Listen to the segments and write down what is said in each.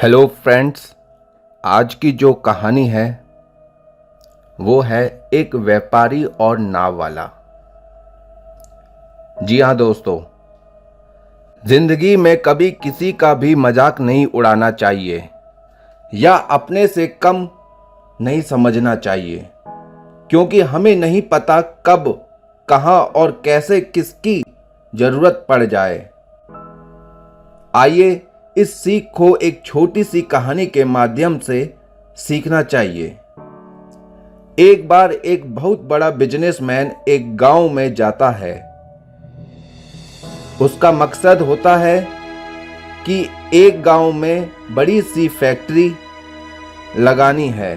Hello friends, आज की जो कहानी है वो है एक व्यापारी और नाव वाला। जी हाँ दोस्तों, जिंदगी में कभी किसी का भी मजाक नहीं उड़ाना चाहिए या अपने से कम नहीं समझना चाहिए, क्योंकि हमें नहीं पता कब, कहाँ और कैसे किसकी जरूरत पड़ जाए। आइए इस सीख को एक छोटी सी कहानी के माध्यम से सीखना चाहिए। एक बार एक बहुत बड़ा बिजनेसमैन एक गांव में जाता है। उसका मकसद होता है कि एक गांव में बड़ी सी फैक्ट्री लगानी है।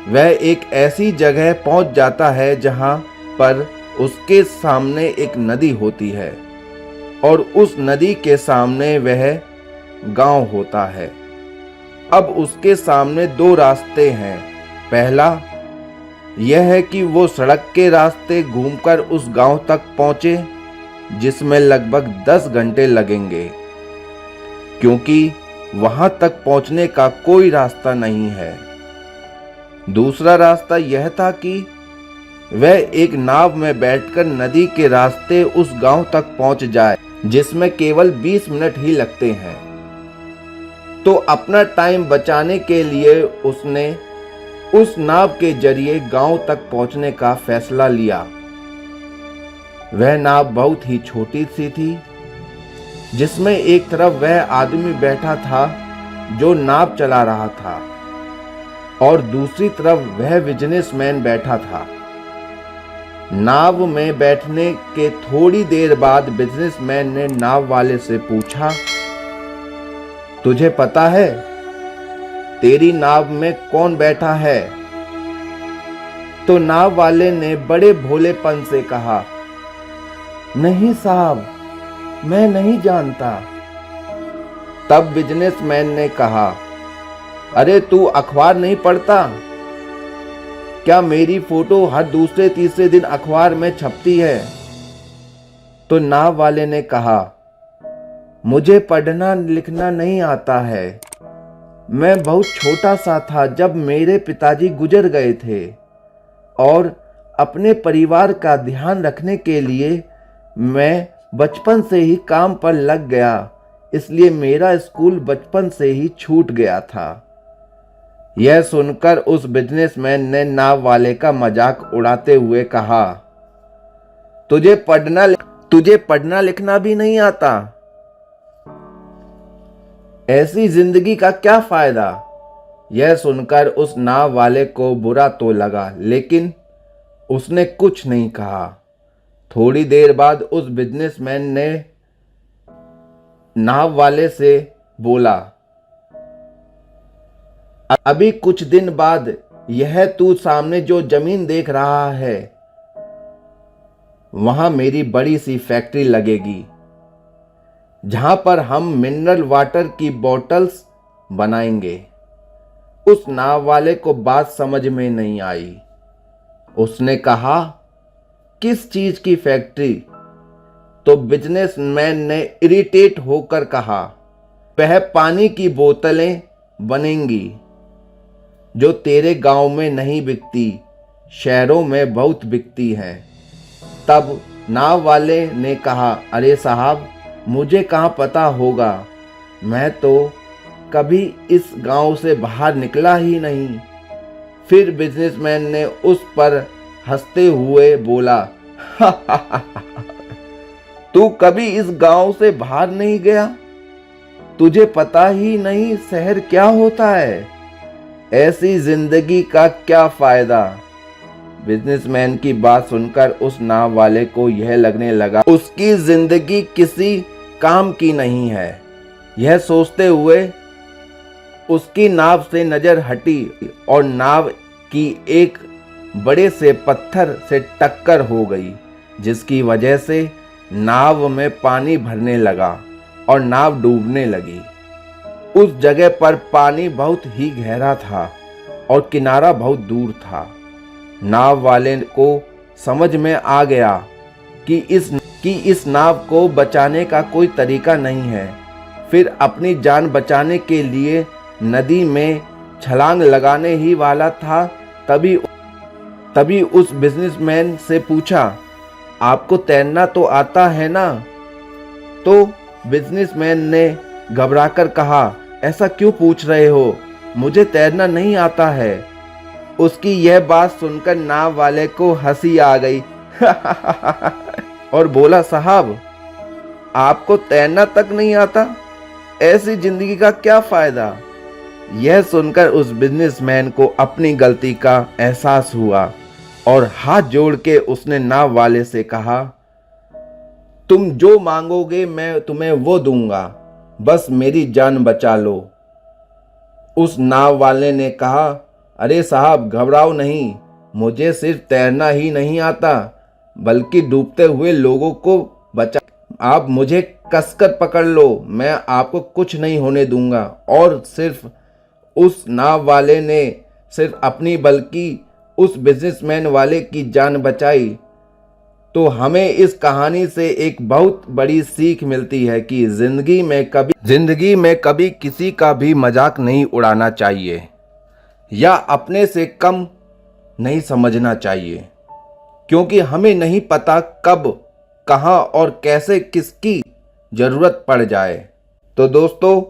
वह एक ऐसी जगह पहुंच जाता है जहां पर उसके सामने एक नदी होती है और उस नदी के सामने वह गांव होता है। अब उसके सामने दो रास्ते हैं। पहला यह है कि वो सड़क के रास्ते घूमकर उस गांव तक पहुंचे, जिसमें लगभग 10 घंटे लगेंगे, क्योंकि वहां तक पहुंचने का कोई रास्ता नहीं है। दूसरा रास्ता यह था कि वह एक नाव में बैठकर नदी के रास्ते उस गांव तक पहुंच जाए, जिसमें केवल 20 मिनट ही लगते हैं। तो अपना टाइम बचाने के लिए उसने उस नाव के जरिए गांव तक पहुंचने का फैसला लिया। वह नाव बहुत ही छोटी सी थी, जिसमें एक तरफ वह आदमी बैठा था जो नाव चला रहा था और दूसरी तरफ वह बिजनेसमैन बैठा था। नाव में बैठने के थोड़ी देर बाद बिजनेसमैन ने नाव वाले से पूछा, तुझे पता है तेरी नाव में कौन बैठा है? तो नाव वाले ने बड़े भोलेपन से कहा, नहीं साहब, मैं नहीं जानता। तब बिजनेसमैन ने कहा, अरे तू अखबार नहीं पढ़ता क्या? मेरी फोटो हर दूसरे तीसरे दिन अखबार में छपती है। तो नाव वाले ने कहा, मुझे पढ़ना लिखना नहीं आता है। मैं बहुत छोटा सा था जब मेरे पिताजी गुजर गए थे और अपने परिवार का ध्यान रखने के लिए मैं बचपन से ही काम पर लग गया, इसलिए मेरा स्कूल बचपन से ही छूट गया था। यह सुनकर उस बिजनेसमैन ने नाव वाले का मजाक उड़ाते हुए कहा, तुझे पढ़ना लिखना भी नहीं आता? ऐसी जिंदगी का क्या फायदा? यह सुनकर उस नाव वाले को बुरा तो लगा, लेकिन उसने कुछ नहीं कहा। थोड़ी देर बाद उस बिजनेसमैन ने नाव वाले से बोला, अभी कुछ दिन बाद यह तू सामने जो जमीन देख रहा है, वहां मेरी बड़ी सी फैक्ट्री लगेगी, जहां पर हम मिनरल वाटर की बोतल्स बनाएंगे। उस नाव वाले को बात समझ में नहीं आई। उसने कहा, किस चीज की फैक्ट्री? तो बिजनेसमैन ने इरिटेट होकर कहा, वह पानी की बोतलें बनेंगी जो तेरे गांव में नहीं बिकती, शहरों में बहुत बिकती हैं। तब नाव वाले ने कहा, अरे साहब, मुझे कहाँ पता होगा, मैं तो कभी इस गांव से बाहर निकला ही नहीं। फिर बिजनेसमैन ने उस पर हंसते हुए बोला, तू कभी इस गांव से बाहर नहीं गया? तुझे पता ही नहीं शहर क्या होता है? ऐसी जिंदगी का क्या फायदा? बिजनेसमैन की बात सुनकर उस नाव वाले को यह लगने लगा उसकी जिंदगी किसी काम की नहीं है। यह सोचते हुए उसकी नाव से नजर हटी और नाव की एक बड़े से पत्थर से टक्कर हो गई, जिसकी वजह से नाव में पानी भरने लगा और नाव डूबने लगी। उस जगह पर पानी बहुत ही गहरा था और किनारा बहुत दूर था। नाव वाले को समझ में आ गया कि इस नाव को बचाने का कोई तरीका नहीं है। फिर अपनी जान बचाने के लिए नदी में छलांग लगाने ही वाला था, तभी उस बिजनेसमैन से पूछा, आपको तैरना तो आता है ना? तो बिजनेसमैन ने घबराकर कहा, ऐसा क्यों पूछ रहे हो, मुझे तैरना नहीं आता है। उसकी यह बात सुनकर नाव वाले को हंसी आ गई और बोला, साहब आपको तैरना तक नहीं आता, ऐसी जिंदगी का क्या फायदा। यह सुनकर उस बिजनेसमैन को अपनी गलती का एहसास हुआ और हाथ जोड़ के उसने नाव वाले से कहा, तुम जो मांगोगे मैं तुम्हें वो दूंगा, बस मेरी जान बचा लो। उस नाव वाले ने कहा, अरे साहब घबराओ नहीं, मुझे सिर्फ तैरना ही नहीं आता बल्कि डूबते हुए लोगों को बचा, आप मुझे कसकर पकड़ लो, मैं आपको कुछ नहीं होने दूंगा। और सिर्फ उस नाव वाले ने सिर्फ अपनी बल्कि उस बिजनेसमैन वाले की जान बचाई। तो हमें इस कहानी से एक बहुत बड़ी सीख मिलती है कि जिंदगी में कभी किसी का भी मजाक नहीं उड़ाना चाहिए या अपने से कम नहीं समझना चाहिए, क्योंकि हमें नहीं पता कब, कहां और कैसे किसकी जरूरत पड़ जाए। तो दोस्तों,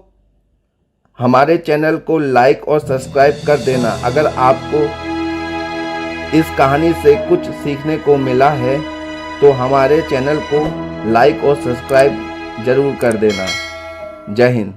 हमारे चैनल को लाइक और सब्सक्राइब कर देना। अगर आपको इस कहानी से कुछ सीखने को मिला है तो हमारे चैनल को लाइक और सब्सक्राइब जरूर कर देना। जय हिंद।